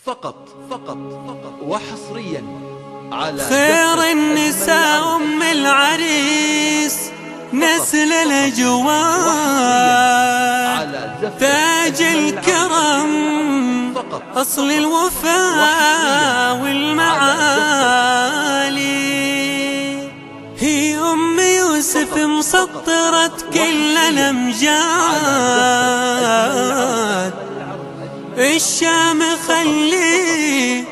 فقط وحصريا على خير النساء أم العريس نسل الأجواد تاج الكرم أصل الوفاء والمعالي. هي أم يوسف مسطرت كل الأمجاد الشام خلي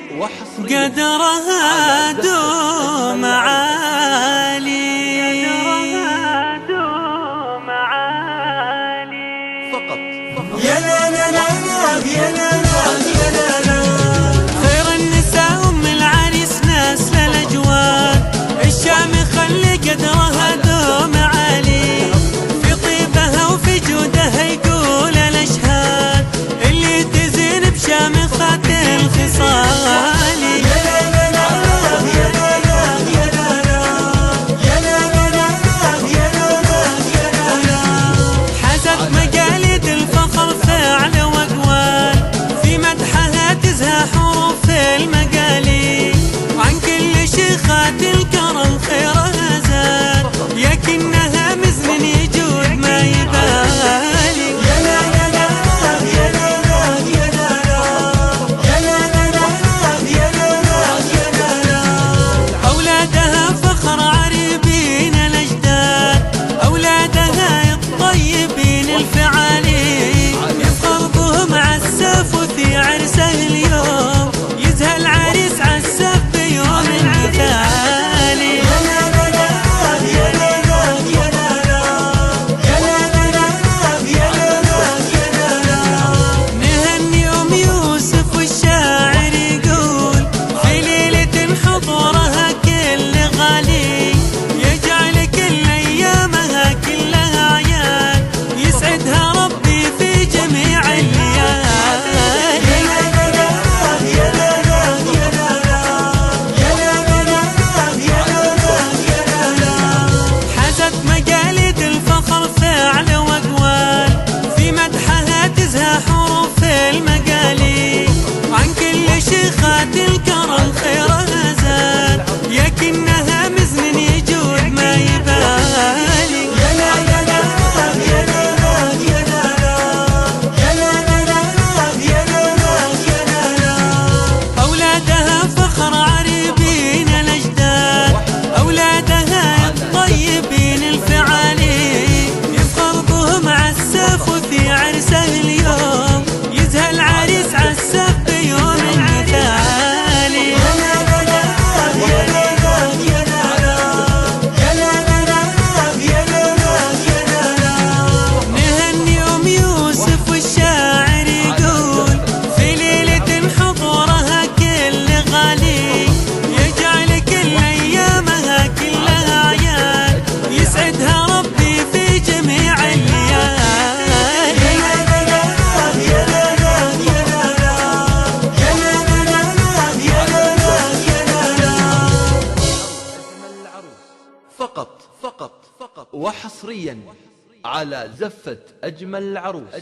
قدرها دوم عالي. يا لا لا لا يا لا لا خير النساء أم العريس نسل الأجواد الشام خلي قدرها دوم عالي. في طيبها وفي جودها يقول الأشهاد اللي تزين بشامخات الخصال. حروف المقالي وعن كل شيخات الكرم خيرها زاد يكنها مزن يجود ما يبالي. يا لا لا لا يا لا لا يا لا لا يا لا لا يا لا لا يا لا لا. أولادها فخر عريبين الأجداد أولادها الطيبين الفعالي يفخر بهم عساف وفي عرسه اليوم يزهى العريس عالسف بيوم المثالي. يا لا لا لا يا لا لا يا لا لا يا لا لا يا لا لا يا لا لا. نهني أم يوسف والشاعر يقول في ليلة حضورها كل غالي يجعل كل أيامها كلها أعياد يسعدها ربي في جميع الليالي. حروف المقالي وعن كل شيخات الكرم خيرها زاد يكنها مزن يجود ما يبالي. يا لا لا لا يا لا لا يا لا لا يا لا لا يا لا لا يا لا لا. أولادها فخر عريبين الأجداد أولادها الطيبين الفعالي يفخر بهم عساف وفي عرسه اليوم يزهى العريس عالسف بيوم المثالي. يا لا لا لا يا لا لا يا لا لا يا لا لا يا لا لا يا لا لا. نهني أم يوسف والشاعر يقول في ليلة حضورها كل غالي يجعل كل أيامها كلها أعياد يسعدها ربي في جميع الليالي. فقط وحصريا على زفة أجمل العروس.